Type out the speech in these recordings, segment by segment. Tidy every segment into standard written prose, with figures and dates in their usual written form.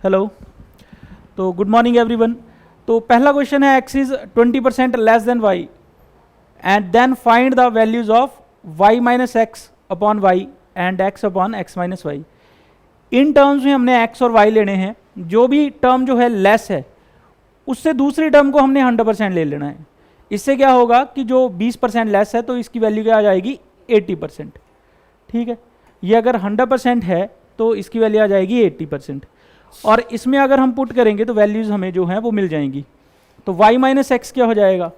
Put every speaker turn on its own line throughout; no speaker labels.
Hello. तो good morning everyone. तो पहला क्वेश्चन है x is 20% less than y and then find the values of y minus x upon y and x upon x minus y. In terms में हमने x और y लेने हैं। जो भी टर्म जो है लेस है उससे दूसरी टर्म को हमने 100% ले लेना है। इससे क्या होगा कि जो 20% लेस है तो इसकी वैल्यू क्या आ जाएगी 80%। ठीक है, ये अगर 100% है तो इसकी वैल्यू आ जाएगी 80%। और इसमें अगर हम पुट करेंगे तो वैल्यूज हमें जो हैं वो मिल जाएंगी। तो y माइनस एक्स क्या हो जाएगा,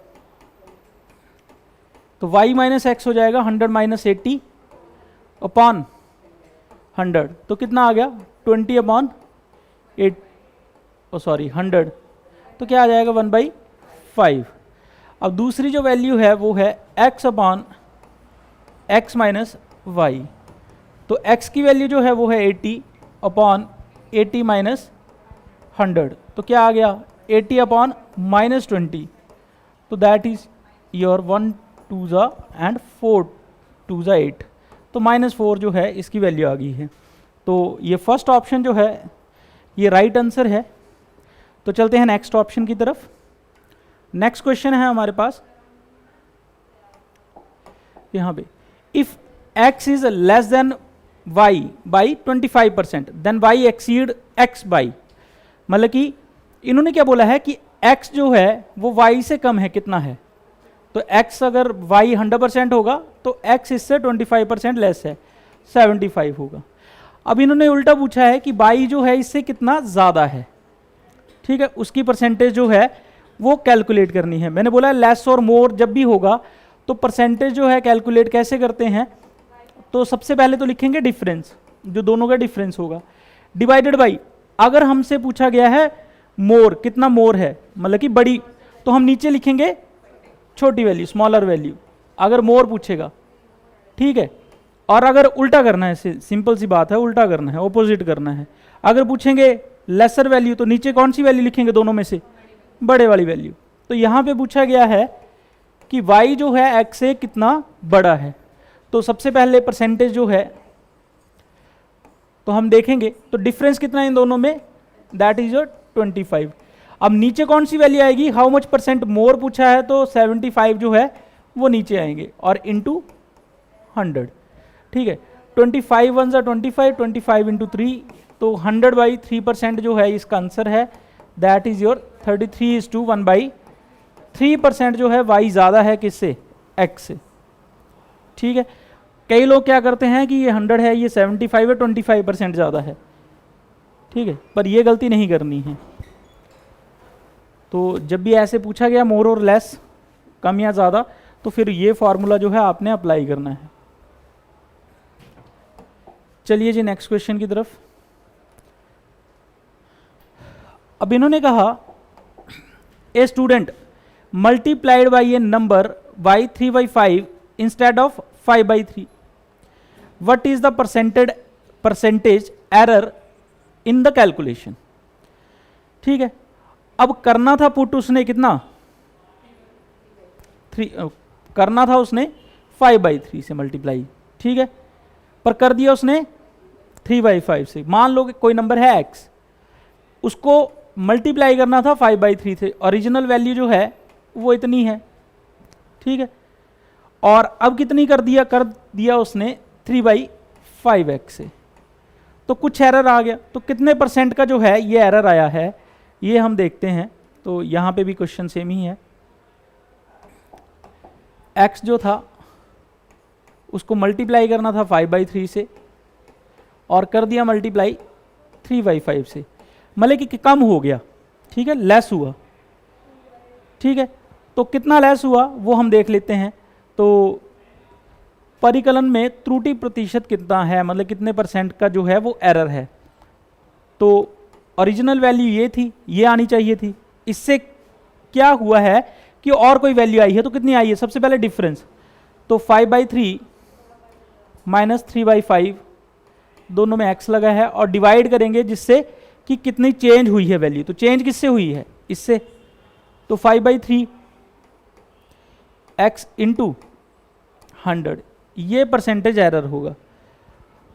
तो y माइनस एक्स हो जाएगा 100 माइनस 80 अपॉन 100। तो कितना आ गया 20 अपॉन 8 सॉरी 100। तो क्या आ जाएगा 1/5। अब दूसरी जो वैल्यू है वो है x upon x minus y. तो x की वैल्यू जो है वो है 80 अपॉन 80 माइनस 100। तो क्या आ गया 80 अपॉन माइनस 20। तो दैट इज योर 1 2 ज़ा एंड 4 2 ज़ा 8। तो -4 जो है इसकी वैल्यू आ गई है। तो ये फर्स्ट ऑप्शन जो है ये राइट आंसर है। तो चलते हैं नेक्स्ट ऑप्शन की तरफ। नेक्स्ट क्वेश्चन है हमारे पास यहाँ पे, if x is less than y by 25% then y exceed x by, मतलब कि इन्होंने क्या बोला है कि x जो है वो y से कम है, कितना है। तो x अगर y 100% होगा तो x इससे 25% लेस है, 75 होगा। अब इन्होंने उल्टा पूछा है कि y जो है इससे कितना ज़्यादा है। ठीक है, उसकी परसेंटेज जो है वो कैलकुलेट करनी है। मैंने बोला लेस और मोर जब भी होगा तो परसेंटेज जो है कैलकुलेट कैसे करते हैं। तो सबसे पहले तो लिखेंगे डिफरेंस, जो दोनों का डिफरेंस होगा, डिवाइडेड बाई, अगर हमसे पूछा गया है मोर, कितना मोर है मतलब कि बड़ी, तो हम नीचे लिखेंगे छोटी वैल्यू, स्मॉलर वैल्यू, अगर मोर पूछेगा। ठीक है, और अगर उल्टा करना है, सिंपल सी बात है, उल्टा करना है, ऑपोजिट करना है। अगर पूछेंगे लेसर वैल्यू तो नीचे कौन सी वैल्यू लिखेंगे दोनों में से, बड़े वाली वैल्यू। तो यहाँ पे पूछा गया है कि y जो है x से कितना बड़ा है। तो सबसे पहले परसेंटेज जो है तो हम देखेंगे, तो डिफरेंस कितना है इन दोनों में, दैट इज योर 25। अब नीचे कौन सी वैल्यू आएगी, हाउ मच परसेंट मोर पूछा है तो 75 जो है वो नीचे आएंगे और इनटू 100। ठीक है, 25 1 ज़ा 25, 25 इंटू 3, तो 100/3% जो है इसका आंसर है, दैट इज योर 33:1/3% जो है y ज़्यादा है किससे, x से। ठीक है, कई लोग क्या करते हैं कि ये 100 है, ये 75 है, 25% ज़्यादा है। ठीक है, पर ये गलती नहीं करनी है। तो जब भी ऐसे पूछा गया मोर और लेस, कम या ज़्यादा, तो फिर ये फॉर्मूला जो है आपने अप्लाई करना है। चलिए जी नेक्स्ट क्वेश्चन की तरफ। अब इन्होंने कहा a student multiplied by A number by 3/5 instead of 5/3, what is the percentage error in the calculation. ठीक है, अब करना था पुट उसने कितना 3, करना था उसने 5/3 से मल्टीप्लाई। ठीक है, पर कर दिया उसने 3/5 से। मान लो कि कोई नंबर है x, उसको मल्टीप्लाई करना था 5/3 से, ओरिजिनल वैल्यू जो है वो इतनी है। ठीक है, और अब कितनी कर दिया उसने 3/5x से, तो कुछ एरर आ गया। तो कितने परसेंट का जो है ये एरर आया है ये हम देखते हैं। तो यहाँ पे भी क्वेश्चन सेम ही है। x जो था उसको मल्टीप्लाई करना था 5/3 से और कर दिया मल्टीप्लाई 3/5 से, मतलब कि कम हो गया। ठीक है, लेस हुआ। ठीक है, तो कितना लेस हुआ वो हम देख लेते हैं। तो परिकलन में त्रुटि प्रतिशत कितना है, मतलब कितने परसेंट का जो है वो एरर है। तो ओरिजिनल वैल्यू ये थी, ये आनी चाहिए थी। इससे क्या हुआ है कि और कोई वैल्यू आई है, तो कितनी आई है, सबसे पहले डिफरेंस। तो 5/3 माइनस 3/5, दोनों में x लगा है, और डिवाइड करेंगे जिससे कि कितनी चेंज हुई है वैल्यू। तो चेंज किससे हुई है, इससे। तो 5/3 x इंटू 100, ये परसेंटेज एरर होगा।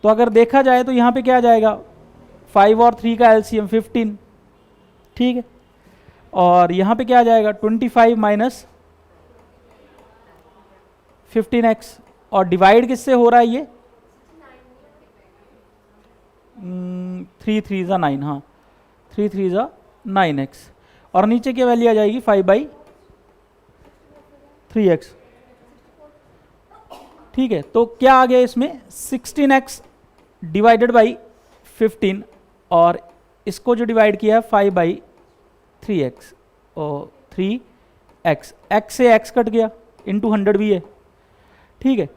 तो अगर देखा जाए तो यहाँ पे क्या आ जाएगा 5 और 3 का एलसीएम 15, ठीक है। और यहाँ पे क्या आ जाएगा 25 माइनस 15x, और डिवाइड किससे हो रहा है ये 3 3 ज़ा 9, हाँ 3 3 ज़ा 9x, और नीचे की वैल्यू आ जाएगी 5/3x, ठीक है। तो क्या आ गया इसमें 16x डिवाइडेड बाई 15, और इसको जो डिवाइड किया है 5/3x और 3x, x से x कट गया, इंटू 100 भी है, ठीक है।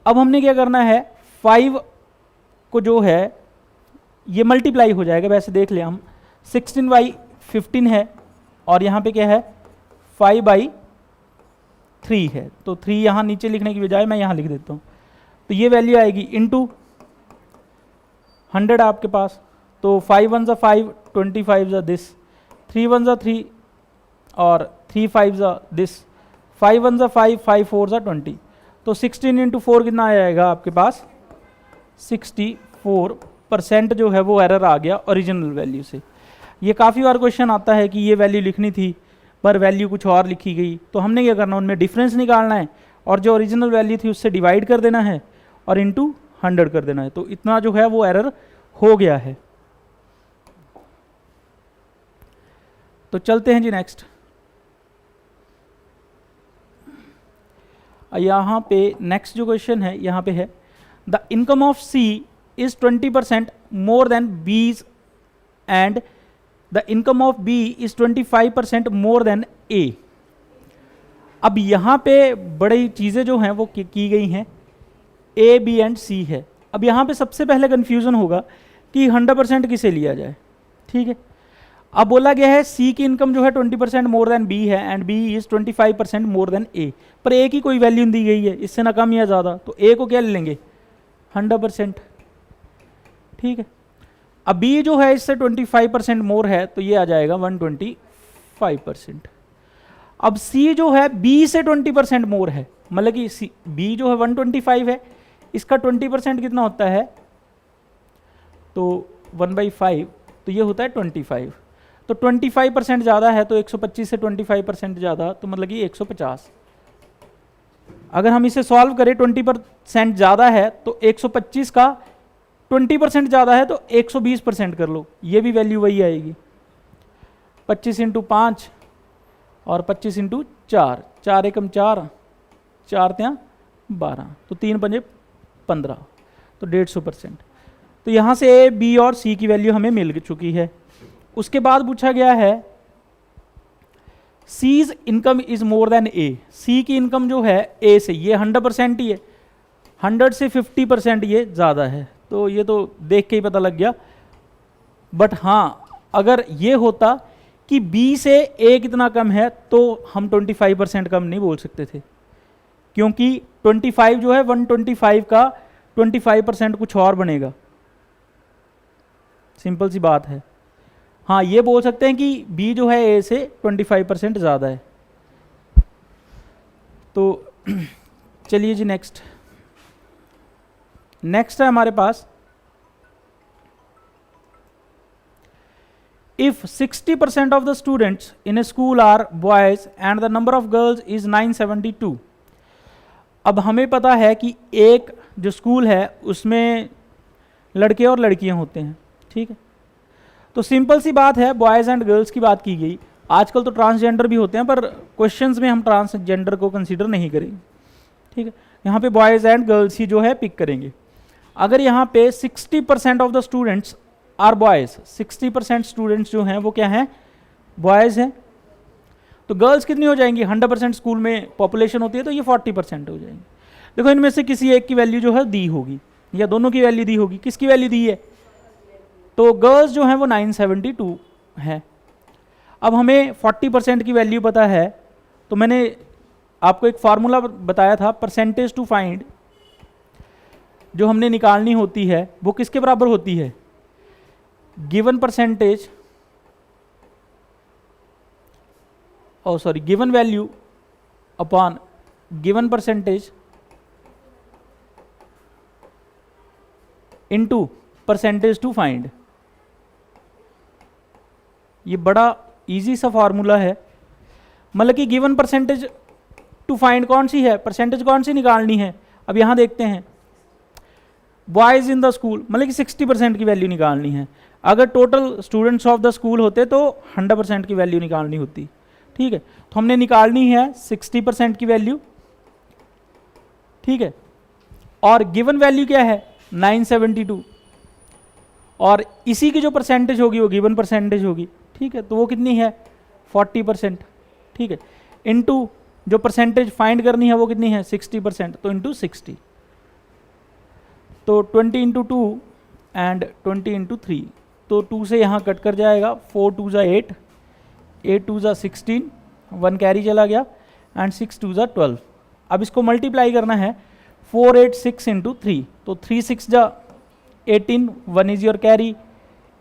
अब हमने क्या करना है 5 को जो है ये मल्टीप्लाई हो जाएगा, वैसे देख लिया हम 16/15 है, और यहाँ पे क्या है 5/3 है, तो 3 यहाँ नीचे लिखने की बजाय मैं यहाँ लिख देता हूँ, तो ये वैल्यू आएगी इंटू 100 आपके पास, तो 5 1 ज़ा 5, 25 ज़ा दिस, 3 1 ज़ा 3 और 3 5 ज़ा दिस, 5 1 ज़ा 5, 5 4 ज़ा 20, तो 16 इंटू 4 कितना आ जाएगा आपके पास 64% जो है वो एरर आ गया ओरिजिनल वैल्यू से। ये काफ़ी बार क्वेश्चन आता है कि ये वैल्यू लिखनी थी पर वैल्यू कुछ और लिखी गई, तो हमने क्या करना उनमें डिफरेंस निकालना है और जो ओरिजिनल वैल्यू थी उससे डिवाइड कर देना है और इंटू 100 कर देना है, तो इतना जो है वो एरर हो गया है। तो चलते हैं जी नेक्स्ट। यहाँ पे नेक्स्ट जो क्वेश्चन है यहाँ पे है the income of C is 20% more than B's and the income of B is 25% more than A. अब यहाँ पे बड़ी चीज़ें जो हैं वो की गई हैं, ए बी एंड सी है। अब यहाँ पे सबसे पहले कन्फ्यूज़न होगा कि 100% किसे लिया जाए, ठीक है। अब बोला गया है सी की इनकम जो है 20% मोर देन बी है and B is 25% more than A, पर ए की कोई वैल्यू दी गई है, इससे ना कम या ज़्यादा, तो ए को क्या ले लेंगे 100%, ठीक है। अब बी जो है इससे 25% मोर है तो ये आ जाएगा 125%। अब सी जो है बी से 20% मोर है, मतलब कि सी बी जो है 125 है, इसका 20% कितना होता है तो 1/5, तो ये होता है 25, तो 25% ज़्यादा है तो 125 से 25% ज़्यादा तो मतलब कि 150। अगर हम इसे सॉल्व करें 20% ज़्यादा है तो 125 का 20% ज़्यादा है तो 120% कर लो, ये भी वैल्यू वही आएगी 25 इंटू 5 और 25 इंटू 4, 4 एकम 4, 4 त्या 12, तो 3 पंजे 15, तो 150%। तो यहाँ से ए बी और सी की वैल्यू हमें मिल चुकी है। उसके बाद पूछा गया है C's income is more than A, C की इनकम जो है ए से, ये 100% ही है, 100 से 50% ये ज़्यादा है, तो ये तो देख के ही पता लग गया। बट हाँ अगर ये होता कि बी से ए कितना कम है तो हम 25% कम नहीं बोल सकते थे, क्योंकि 25 जो है 125 का 25% कुछ और बनेगा, सिंपल सी बात है। हाँ ये बोल सकते हैं कि बी जो है ए से 25% ज़्यादा है। तो चलिए जी नेक्स्ट है हमारे पास if 60% of the students in a school are boys and the number of girls is 972। अब हमें पता है कि एक जो स्कूल है उसमें लड़के और लड़कियां होते हैं, ठीक है। तो सिंपल सी बात है, बॉयज़ एंड गर्ल्स की बात की गई, आजकल तो ट्रांसजेंडर भी होते हैं पर क्वेश्चंस में हम ट्रांसजेंडर को कंसीडर नहीं करेंगे, ठीक है। यहाँ पे बॉयज़ एंड गर्ल्स ही जो है पिक करेंगे। अगर यहाँ पे 60% of the students are boys, 60% students जो हैं वो क्या हैं बॉयज़ हैं, तो गर्ल्स कितनी हो जाएंगी 100% स्कूल में पॉपुलेशन होती है तो ये 40% हो जाएंगी। देखो इनमें से किसी एक की वैल्यू जो है दी होगी या दोनों की वैल्यू दी होगी, किसकी वैल्यू दी है तो गर्ल्स जो हैं वो 972 है। अब हमें 40% की वैल्यू पता है, तो मैंने आपको एक फार्मूला बताया था परसेंटेज टू फाइंड, जो हमने निकालनी होती है वो किसके बराबर होती है given percentage given value upon given percentage into percentage to find, ये बड़ा इजी सा फॉर्मूला है। मतलब कि गिवन परसेंटेज टू फाइंड कौन सी है, परसेंटेज कौन सी निकालनी है। अब यहाँ देखते हैं बॉयज इन द स्कूल, मतलब कि 60% की वैल्यू निकालनी है। अगर total students of the school होते तो 100% की वैल्यू निकालनी होती। ठीक है, तो हमने निकालनी है 60% की वैल्यू। ठीक है, और गिवन वैल्यू क्या है 972, और इसी की जो परसेंटेज होगी वो गिवन परसेंटेज होगी। ठीक है, तो वो कितनी है 40%। ठीक है, इनटू जो परसेंटेज फाइंड करनी है वो कितनी है 60%, तो इनटू 60। तो 20 इंटू 2 एंड 20 इंटू 3, तो 2 से यहाँ कट कर जाएगा, 4 2 ज़ा 8, 8 2 ज़ा 16, 1 कैरी चला गया, एंड 6 2 ज़ा 12। अब इसको मल्टीप्लाई करना है 4 8 6 इंटू 3, तो 3 6 ज़ा 18, 1 इज योर कैरी,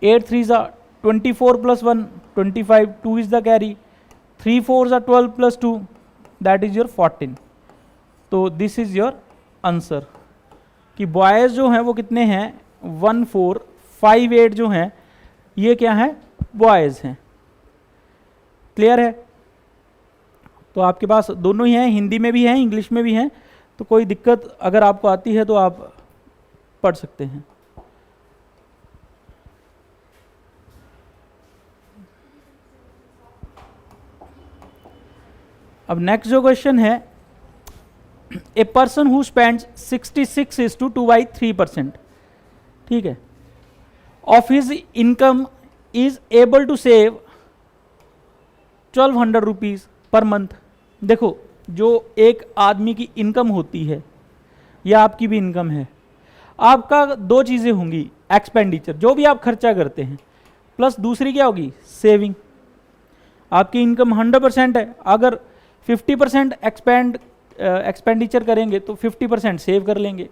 8 3 ज़ा 24 प्लस 1 25, 2 इज द कैरी, 3 4 ज़ा 12 प्लस 2 दैट इज योर 14। तो दिस इज योर आंसर कि बॉयज़ जो हैं वो कितने हैं 1 4 5 8 जो हैं ये क्या है बॉयज़ हैं। क्लियर है? तो आपके पास दोनों ही हैं, हिंदी में भी हैं इंग्लिश में भी हैं, तो कोई दिक्कत अगर आपको आती है तो आप पढ़ सकते हैं। अब नेक्स्ट जो क्वेश्चन है, ए पर्सन हु स्पेंड्स 66:2/3%, ठीक है, of his income is able to save 1200 rupees per month. देखो, जो एक आदमी की इनकम होती है या आपकी भी इनकम है, आपका दो चीज़ें होंगी, एक्सपेंडिचर जो भी आप खर्चा करते हैं, प्लस दूसरी क्या होगी सेविंग। आपकी इनकम 100% है, अगर 50% एक्सपेंडिचर करेंगे तो 50% सेव कर लेंगे,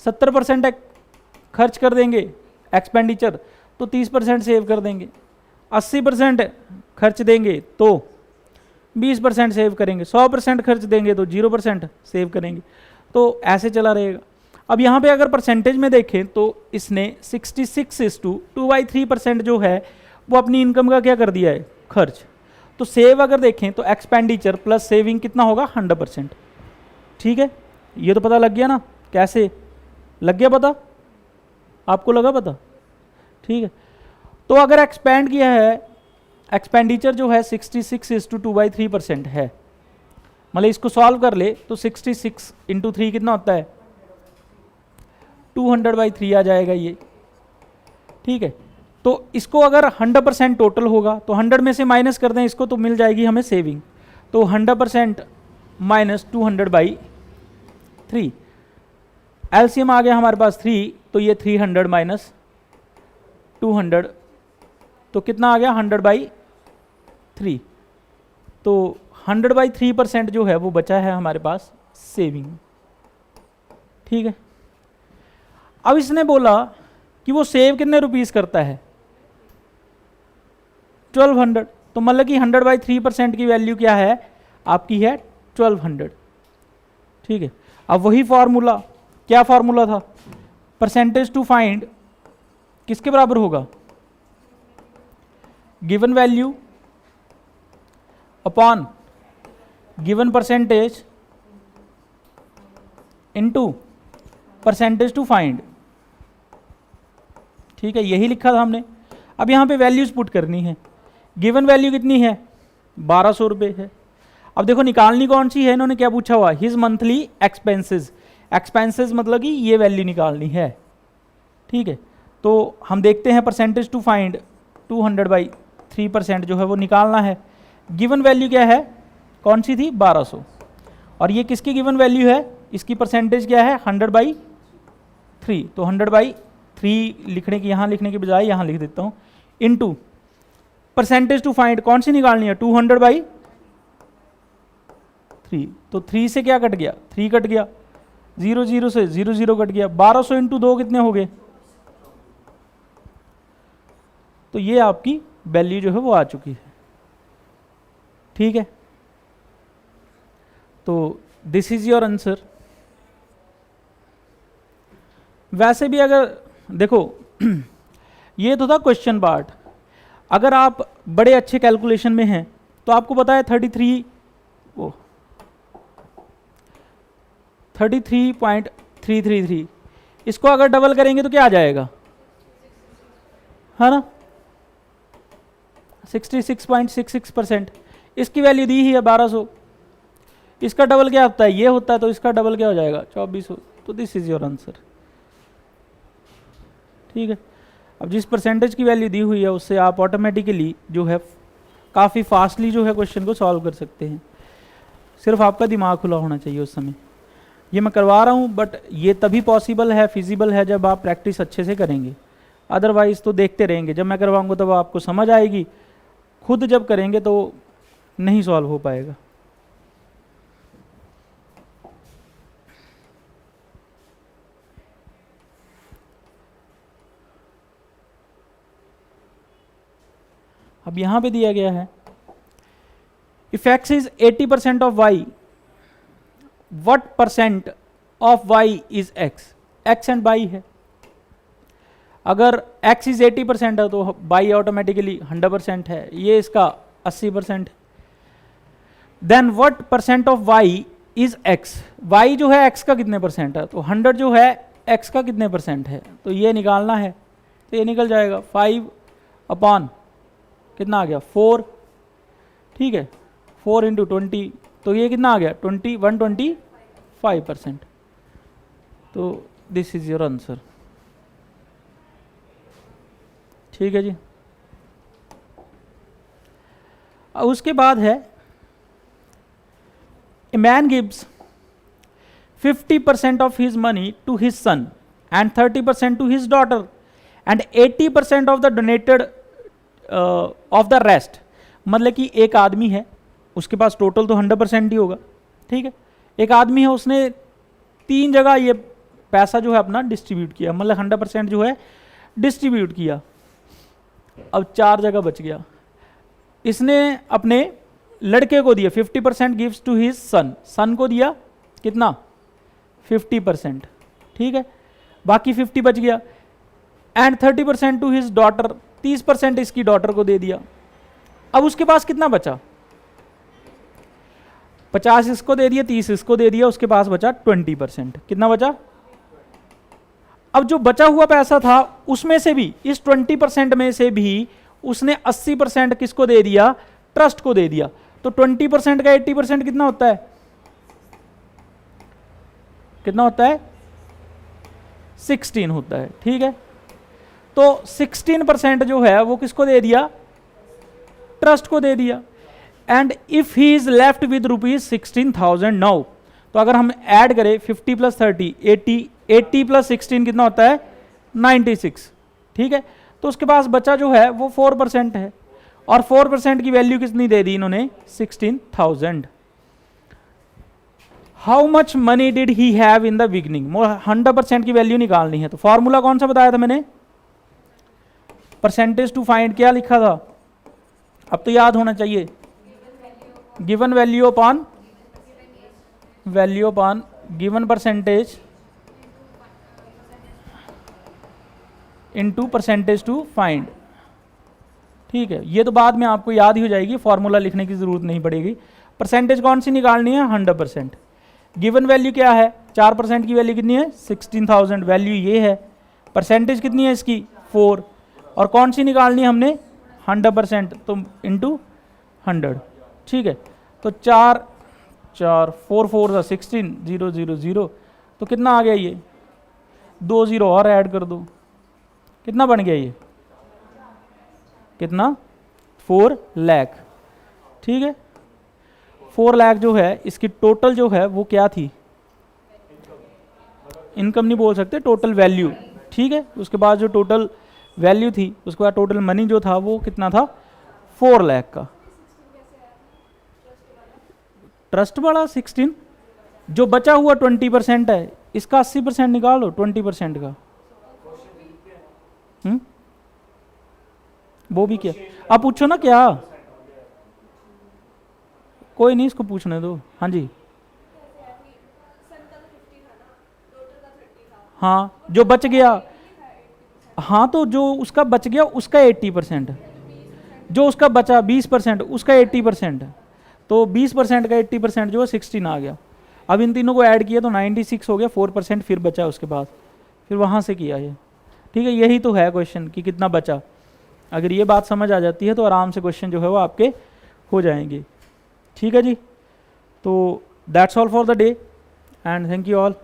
70% खर्च कर देंगे एक्सपेंडिचर तो 30% सेव कर देंगे, 80% खर्च देंगे तो 20% सेव करेंगे, 100% खर्च देंगे तो 0% सेव करेंगे। तो ऐसे चला रहेगा। अब यहाँ पे अगर परसेंटेज में देखें तो इसने 66:2/3% जो है वो अपनी इनकम का क्या कर दिया है खर्च। तो सेव अगर देखें तो एक्सपेंडिचर प्लस सेविंग कितना होगा 100%। ठीक है, ये तो पता लग गया ना, कैसे लग गया पता, आपको लगा पता? ठीक है, तो अगर एक्सपेंड किया है, एक्सपेंडिचर जो है 66:2/3% है, मतलब इसको सॉल्व कर ले तो 66 इंटू 3 कितना होता है 200/3 आ जाएगा ये। ठीक है, तो इसको अगर 100% टोटल होगा तो 100 में से माइनस कर दें इसको तो मिल जाएगी हमें सेविंग। तो 100% माइनस 200/3, एलसीएम आ गया हमारे पास 3, तो ये 300 माइनस 200 तो कितना आ गया 100/3। तो 100/3% जो है वो बचा है हमारे पास सेविंग। ठीक है, अब इसने बोला कि वो सेव कितने रुपीस करता है 1200, तो मतलब कि 100/3% की वैल्यू क्या है आपकी है 1200। ठीक है, अब वही फॉर्मूला, क्या फॉर्मूला था, परसेंटेज टू फाइंड किसके बराबर होगा given value upon given percentage into percentage to find. ठीक है, यही लिखा था हमने। अब यहाँ पे वैल्यूज पुट करनी है। गिवन वैल्यू कितनी है 1200 रुपये है। अब देखो निकालनी कौन सी है, इन्होंने क्या पूछा हुआ हिज मंथली एक्सपेंसेस, एक्सपेंसेस मतलब कि ये वैल्यू निकालनी है। ठीक है, तो हम देखते हैं परसेंटेज टू फाइंड 200/3% जो है वो निकालना है। गिवन वैल्यू क्या है, कौन सी थी 1200, और ये किसकी गिवन वैल्यू है, इसकी परसेंटेज क्या है 100/3। तो 100/3 लिखने की, यहाँ लिखने के बजाय यहाँ लिख देता हूँ, इनटू परसेंटेज टू फाइंड कौन सी निकालनी है 200/3। तो 3 से क्या कट गया 3 कट गया, 0 0 से 0 0 कट गया, 1200 इंटू 2 कितने हो गए, तो ये आपकी वैल्यू जो है वो आ चुकी है। ठीक है, तो दिस इज योर आंसर। वैसे भी अगर देखो ये तो था क्वेश्चन पार्ट, अगर आप बड़े अच्छे कैलकुलेशन में हैं तो आपको पता है 33.333, इसको अगर डबल करेंगे तो क्या आ जाएगा, है ना, 66.66%। इसकी वैल्यू दी ही है 1200, इसका डबल क्या होता है, ये होता है, तो इसका डबल क्या हो जाएगा 2400। तो दिस इज योर आंसर। ठीक है, अब जिस परसेंटेज की वैल्यू दी हुई है उससे आप ऑटोमेटिकली जो है काफ़ी फास्टली जो है क्वेश्चन को सॉल्व कर सकते हैं। सिर्फ आपका दिमाग खुला होना चाहिए उस समय। ये मैं करवा रहा हूँ बट ये तभी पॉसिबल है, फिजिबल है जब आप प्रैक्टिस अच्छे से करेंगे। अदरवाइज तो देखते रहेंगे, जब मैं करवाऊँगा तब आपको समझ आएगी, खुद जब करेंगे तो नहीं सॉल्व हो पाएगा। अब यहाँ पे दिया गया है if x is 80% of y, what % of y is x, x and y है। अगर x इज 80% है तो y ऑटोमेटिकली 100% है, ये इसका 80% है। Then what % of y is x, y जो है x का कितने परसेंट है, तो 100 जो है x का कितने परसेंट है, तो ये निकालना है। तो ये निकल जाएगा 5 अपॉन कितना आ गया 4, ठीक है, 4 इंटू 20, तो ये कितना आ गया 125%। तो दिस इज योर आंसर। ठीक है जी। अब उसके बाद है a man gives 50% of his money to his son and 30% to his daughter and 80% of the donated of the rest. मतलब कि एक आदमी है, उसके पास टोटल तो 100% ही होगा, ठीक है। एक आदमी है, उसने 3 जगह ये पैसा जो है अपना डिस्ट्रीब्यूट किया, मतलब 100% जो है डिस्ट्रीब्यूट किया। अब 4 जगह बच गया। इसने अपने लड़के को दिया 50% गिव्स टू हिज सन, सन को दिया कितना 50%, ठीक है, बाकी 50 बच गया। एंड 30% टू हिज डॉटर, 30% इसकी डॉटर को दे दिया। अब उसके पास कितना बचा, 50 इसको दे दिया, 30 इसको दे दिया, उसके पास बचा 20%। कितना बचा, अब जो बचा हुआ पैसा था उसमें से भी, इस 20% में से भी उसने 80% किसको दे दिया, ट्रस्ट को दे दिया। तो 20% का 80% कितना होता है, कितना होता है 16 होता है, ठीक है। तो 16% जो है वो किसको दे दिया, ट्रस्ट को दे दिया। And if he is left with ₹16,000 now, तो अगर हम ऐड करें 50 + 30 80 + 16 कितना होता है 96, ठीक है। तो उसके पास बचा जो है वो 4% है, और 4% की वैल्यू कितनी दे दी इन्होंने 16,000। How much money did he have in the beginning, 100% की वैल्यू निकालनी है। तो फॉर्मूला कौन सा बताया था मैंने, परसेंटेज टू फाइंड, क्या लिखा था, अब तो याद होना चाहिए, given value upon given percentage into percentage to find, ठीक है। ये तो बाद में आपको याद ही हो जाएगी, फॉर्मूला लिखने की जरूरत नहीं पड़ेगी। परसेंटेज कौन सी निकालनी है 100%। गिवन वैल्यू क्या है, 4% की वैल्यू कितनी है 16,000, वैल्यू ये है। परसेंटेज कितनी है इसकी 4, और कौन सी निकालनी है हमने 100%, तो इंटू 100, ठीक है। तो 4 4 4 16 0 0 0, तो कितना आ गया ये, 2 0 और ऐड कर दो, कितना बन गया ये, कितना 4 लाख, ठीक है। 4 लाख जो है इसकी टोटल जो है वो क्या थी, इनकम नहीं बोल सकते, टोटल वैल्यू, ठीक है। उसके बाद जो टोटल वैल्यू थी, उसके बाद टोटल मनी जो था वो कितना था 4 लाख का। ट्रस्ट वाला 16, जो बचा हुआ 20% है, इसका 80% निकाल लो 20% का। वो भी क्या, आप पूछो ना क्या, कोई नहीं, इसको पूछने दो। हाँ जी, हाँ जो बच गया, हाँ तो जो उसका बच गया उसका 80%, जो उसका बचा 20% उसका 80%, तो 20% का 80% जो है 16 आ गया। अब इन तीनों को ऐड किया तो 96 हो गया, 4% फिर बचा उसके बाद, फिर वहाँ से किया ये। ठीक है, यही तो है क्वेश्चन कि कितना बचा। अगर ये बात समझ आ जाती है तो आराम से क्वेश्चन जो है वो आपके हो जाएंगे। ठीक है जी, तो that's all for the day and thank you all.